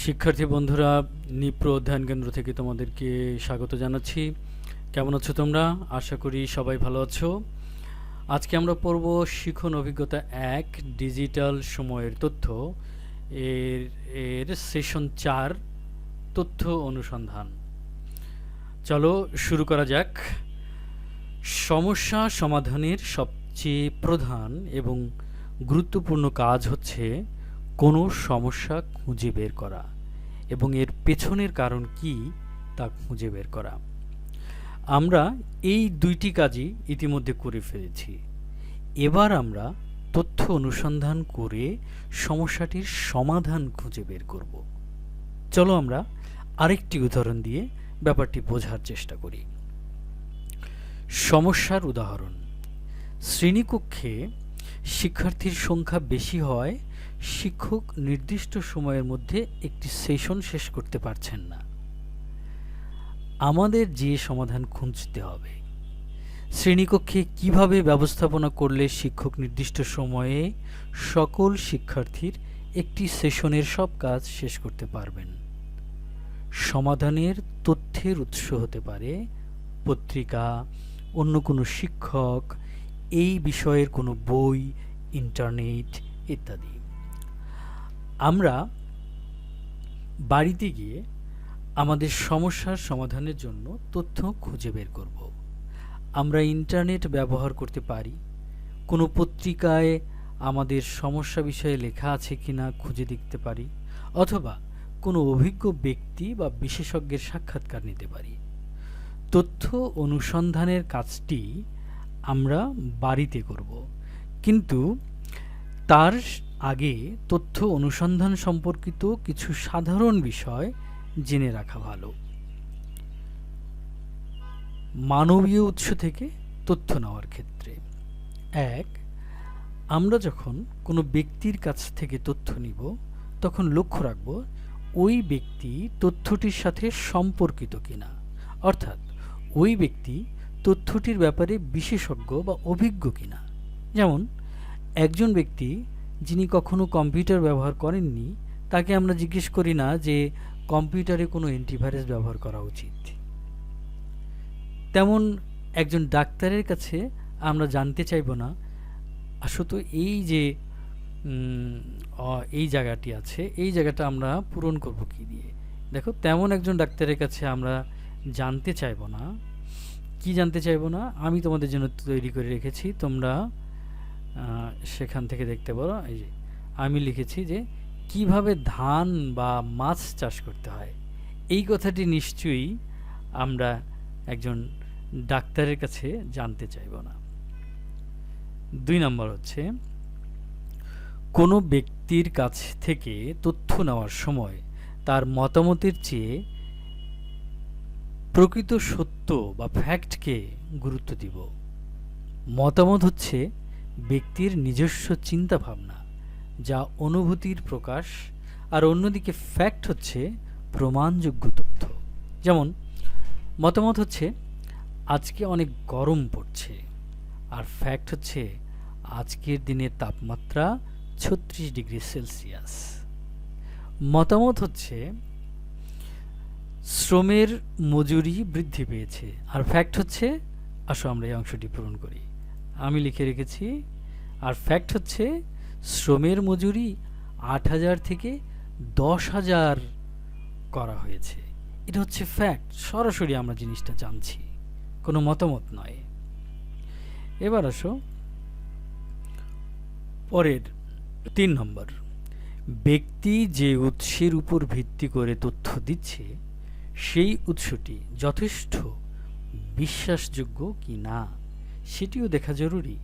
শিক্ষার্থী বন্ধুরা, নিপ্র অধ্যয়ন কেন্দ্র থেকে তোমাদেরকে স্বাগত জানাচ্ছি। কেমন আছো তোমরা? আশা করি সবাই ভালো আছো। আজকে আমরা পড়ব শিখন অভিজ্ঞতা ১ ডিজিটাল সময়ের তথ্য এর এর সেশন ৪ তথ্য অনুসন্ধান। চলো শুরু করা যাক। সমস্যা সমাধানের সবচেয়ে প্রধান এবং গুরুত্বপূর্ণ কাজ হচ্ছে কোনো সমস্যা খুঁজে বের করা এবং এর পেছনের কারণ কি তা খুঁজে বের করা। আমরা এই দুইটি কাজই ইতিমধ্যে করে ফেলেছি। এবার আমরা তথ্য অনুসন্ধান করে সমস্যাটির সমাধান খুঁজে বের করব। চলো আমরা আরেকটি উদাহরণ দিয়ে ব্যাপারটি বোঝার চেষ্টা করি। সমস্যার উদাহরণ: শ্রেণীকক্ষে শিক্ষার্থীর সংখ্যা বেশি হয়, শিক্ষক নির্দিষ্ট সময়ের মধ্যে একটি সেশন শেষ করতে পারছেন না। আমাদের যে সমাধান খুঁজতে হবে, শ্রেণীকক্ষে কিভাবে ব্যবস্থাপনা করলে শিক্ষক নির্দিষ্ট সময়ে সকল শিক্ষার্থীর একটি সেশনের সব কাজ শেষ করতে পারবেন। সমাধানের তথ্যের উৎস হতে পারে পত্রিকা, অন্য কোনো শিক্ষক, এই বিষয়ের কোনো বই, ইন্টারনেট ইত্যাদি। আমরা বাড়িতে গিয়ে আমাদের সমস্যার সমাধানের জন্য তথ্য খুঁজে বের করব। আমরা ইন্টারনেট ব্যবহার করতে পারি, কোনো পত্রিকায় আমাদের সমস্যা বিষয়ে লেখা আছে কিনা খুঁজে দেখতে পারি, অথবা কোনো অভিজ্ঞ ব্যক্তি বা বিশেষজ্ঞের সাক্ষাৎকার নিতে পারি। তথ্য অনুসন্ধানের কাজটি আমরা বাড়িতে করব, কিন্তু তার আগে তথ্য অনুসন্ধান সম্পর্কিত কিছু সাধারণ বিষয় জেনে রাখা ভালো। মানবীয় উৎস থেকে তথ্য নেওয়ার ক্ষেত্রে: ১. আমরা যখন কোনো ব্যক্তির কাছ থেকে তথ্য নিব, তখন লক্ষ্য রাখব ওই ব্যক্তি তথ্যটির সাথে সম্পর্কিত কিনা, অর্থাৎ ওই ব্যক্তি তথ্যটির ব্যাপারে বিশেষজ্ঞ বা অভিজ্ঞ কিনা। যেমন, একজন ব্যক্তি যিনি কখনো কম্পিউটার ব্যবহার করেননি, তাকে আমরা জিজ্ঞেস করি না যে কম্পিউটারে কোনো অ্যান্টিভাইরাস ব্যবহার করা উচিত। তেমন একজন ডাক্তারের কাছে আমরা জানতে চাইব না আসলে এই যে এই জায়গাটি আছে, এই জায়গাটা আমরা পূরণ করব কি দিয়ে। দেখো, তেমন একজন ডাক্তারের কাছে আমরা জানতে চাইব না। কি জানতে চাইব না? আমি তোমাদের জন্য তৈরি করে রেখেছি, তোমরা সেখান থেকে দেখতে পারো। এই যে আমি লিখেছি যে কিভাবে ধান বা মাছ চাষ করতে হয়। এই কথাটি নিশ্চয়ই আমরা একজন ডাক্তারের কাছে জানতে চাইব না। ২ নম্বর হচ্ছে, কোনো ব্যক্তির কাছ থেকে তথ্য নেওয়ার সময় তার মতামতের চেয়ে প্রকৃত সত্য বা ফ্যাক্টকে গুরুত্ব দিব। মতামত হচ্ছে ব্যক্তির নিজস্ব চিন্তা ভাবনা, যা অনুভূতির প্রকাশ, আর অন্যদিকে ফ্যাক্ট হচ্ছে প্রমাণযোগ্য তথ্য। যেমন, মতামত হচ্ছে আজকে অনেক গরম পড়ছে, আর ফ্যাক্ট হচ্ছে আজকের দিনের তাপমাত্রা ৩৬ ডিগ্রি সেলসিয়াস। মতামত হচ্ছে শ্রমের মজুরি বৃদ্ধি পেয়েছে, আর ফ্যাক্ট হচ্ছে, আসো আমরা এই অংশটি পূরণ করি। আমি লিখে রেখেছি, আর ফ্যাক্ট হচ্ছে শ্রমের মজুরি ৮,০০০ থেকে ১০,০০০ করা হয়েছে। এটা হচ্ছে ফ্যাক্ট, সরাসরি আমরা জিনিসটা জানছি, কোনো মতামত নয়। এবার আসো পরের ৩ নম্বর। ব্যক্তি যে উৎসের উপর ভিত্তি করে তথ্য দিচ্ছে, সেই উৎসটি যথেষ্ট বিশ্বাসযোগ্য কি না সেটিও দেখা জরুরি।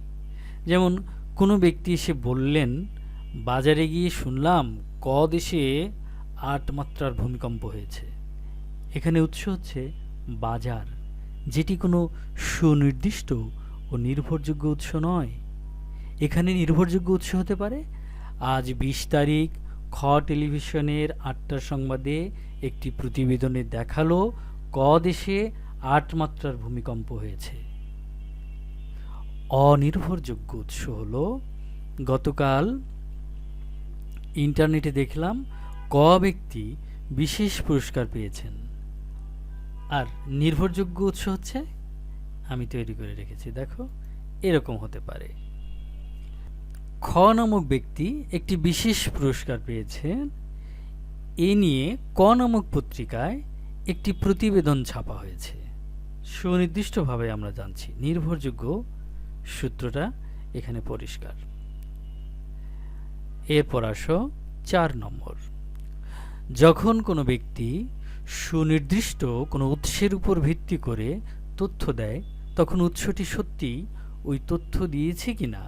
যেমন, কোনো ব্যক্তি এসে বললেন, বাজারে গিয়ে শুনলাম ক দেশে ৮ মাত্রার ভূমিকম্প হয়েছে। এখানে উৎস হচ্ছে বাজার, যেটি কোনো সুনির্দিষ্ট ও নির্ভরযোগ্য উৎস নয়। এখানে নির্ভরযোগ্য উৎস হতে পারে আজ ২০ তারিখ খ টেলিভিশনের ৮টার সংবাদে একটি প্রতিবেদনে দেখালো ক দেশে ৮ মাত্রার ভূমিকম্প হয়েছে। অনির্ভরযোগ্য উৎস হলো গতকাল ইন্টারনেটে দেখলাম ক ব্যক্তি বিশেষ পুরস্কার পেয়েছেন। আর নির্ভরযোগ্য উৎস হচ্ছে, আমি তৈরি করে রেখেছি, দেখো এরকম হতে পারে। খ নামক ব্যক্তি একটি বিশেষ পুরস্কার পেয়েছেন, এ নিয়ে ক নামক পত্রিকায় একটি প্রতিবেদন ছাপা হয়েছে। সুনির্দিষ্টভাবে আমরা জানছি, নির্ভরযোগ্য সূত্রটা এখানে পরিষ্কার। এরপর আসো 4 নম্বর। যখন কোনো ব্যক্তি সুনির্দিষ্ট কোনো উৎসের উপর ভিত্তি করে তথ্য দেয়, তখন উৎসটি সত্যি ওই তথ্য দিয়েছে কিনা,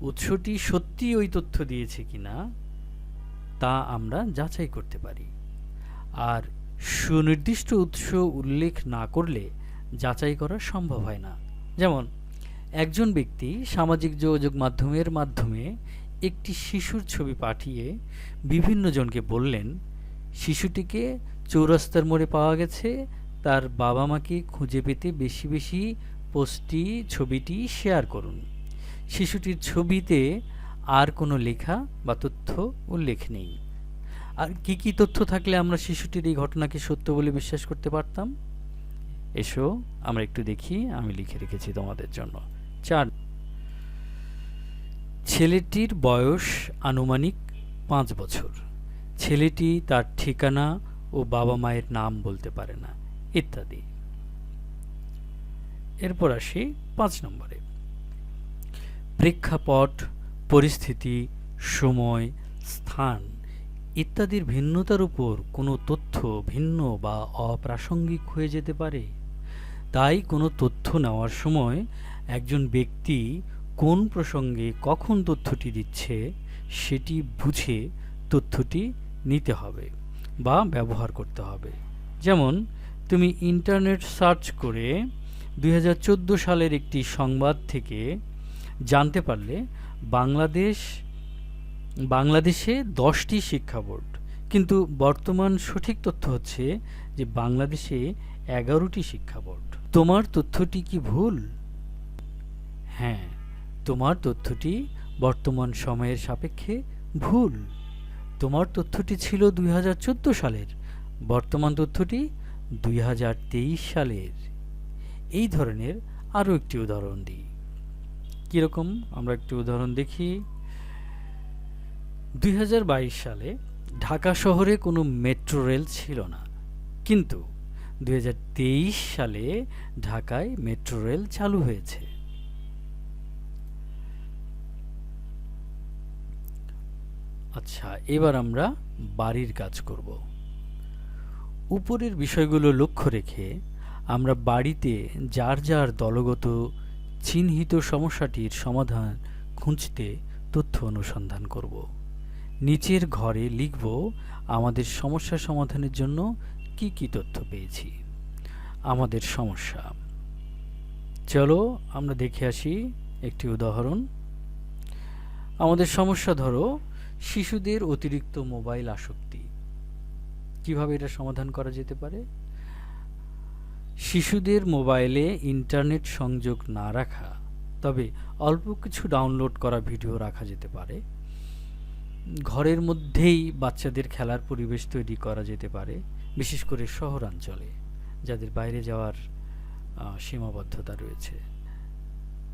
উৎসটি সত্যি ওই তথ্য দিয়েছে কিনা তা আমরা যাচাই করতে পারি। আর সুনির্দিষ্ট উৎস উল্লেখ না করলে যাচাই করা সম্ভব হয় না। যেমন একজন ব্যক্তি সামাজিক যোগাযোগ মাধ্যমে একটি শিশুর ছবি পাঠিয়ে বিভিন্ন জনকে বললেন, শিশুটিকে চৌরাস্তার মোড়ে পাওয়া গেছে, তার বাবা মাকে খুঁজে পেতে বেশি বেশি ছবিটি শেয়ার করুন। শিশুটির ছবিতে আর কোনো লেখা বা তথ্য উল্লেখ নেই। আর কি কি তথ্য থাকলে আমরা শিশুটির এই ঘটনাকে সত্য বলে বিশ্বাস করতে পারতাম? এসো আমরা একটু দেখি, আমি লিখে রেখেছি তোমাদের জন্য। 4, ছেলেটির বয়স আনুমানিক 5 বছর। ছেলেটি তার ঠিকানা ও বাবা মায়ের নাম বলতে পারে না, ইত্যাদি। এরপর আসি 5 নম্বরে। প্রেক্ষাপট, পরিস্থিতি, সময়, স্থান ইত্যাদির ভিন্নতার উপর কোনো তথ্য ভিন্ন বা অপ্রাসঙ্গিক হয়ে যেতে পারে। তাই কোনো তথ্য নেওয়ার সময় একজন ব্যক্তি কোন প্রসঙ্গে কখন তথ্যটি দিচ্ছে সেটি বুঝে তথ্যটি নিতে হবে বা ব্যবহার করতে হবে। যেমন তুমি ইন্টারনেট সার্চ করে 2014 সালের একটি সংবাদ থেকে জানতে পারলে বাংলাদেশে 10টি শিক্ষা বোর্ড, কিন্তু বর্তমান সঠিক তথ্য হচ্ছে যে বাংলাদেশে 11টি শিক্ষা বোর্ড। তোমার তথ্যটি কি ভুল? হ্যাঁ, তোমার তথ্যটি বর্তমান সময়ের সাপেক্ষে ভুল। তোমার তথ্যটি ছিল 2014 সালের, বর্তমান তথ্যটি 2023 সালের। এই ধরনের আরও একটি উদাহরণ দিই। কীরকম, আমরা একটি উদাহরণ দেখি। 2022 সালে ঢাকা শহরে কোনো মেট্রো রেল ছিল না, কিন্তু 2023 সালে ঢাকায় মেট্রো রেল চালু হয়েছে। আচ্ছা, এবার আমরা বাড়ির কাজ করব। উপরের বিষয়গুলো লক্ষ্য রেখে আমরা বাড়িতে যার যার দলগত চিহ্নিত সমস্যাটির সমাধান খুঁজতে তথ্য অনুসন্ধান করব। নিচের ঘরে লিখব আমাদের সমস্যা সমাধানের জন্য কি কি তথ্য পেয়েছি। আমাদের সমস্যা, চলো আমরা দেখে আসি একটি উদাহরণ। আমাদের সমস্যা ধরো শিশুদের অতিরিক্ত মোবাইল আসক্তি। কিভাবে এটা সমাধান করা যেতে পারে? শিশুদের মোবাইলে ইন্টারনেট সংযোগ না রাখা, তবে অল্প কিছু ডাউনলোড করা ভিডিও রাখা যেতে পারে। ঘরের মধ্যেই বাচ্চাদের খেলার পরিবেশ তৈরি করা যেতে পারে, বিশেষ করে শহরাঞ্চলে যাদের বাইরে যাওয়ার সীমাবদ্ধতা রয়েছে।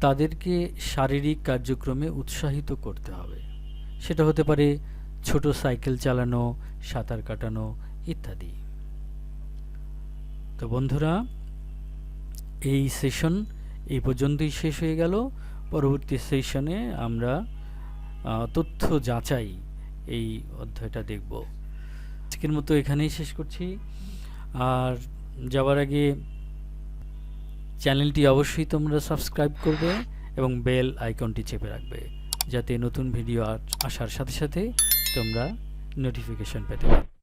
তাদেরকে শারীরিক কার্যক্রমে উৎসাহিত করতে হবে। সেটা হতে পারে ছোট সাইকেল চালানো, সাঁতার কাটানো ইত্যাদি। তো বন্ধুরা, এই সেশন এই পর্যন্তই শেষ হয়ে গেল। পরবর্তী সেশনে আমরা তথ্য যাচাই এই অধ্যায়টা দেখব। আজকের মতো এখানেই শেষ করছি। আর যাওয়ার আগে চ্যানেলটি অবশ্যই তোমরা সাবস্ক্রাইব করবে এবং বেল আইকনটি চেপে রাখবে, যাতে নতুন ভিডিও আসার সাথে সাথে তোমরা নোটিফিকেশন পেতে পারো।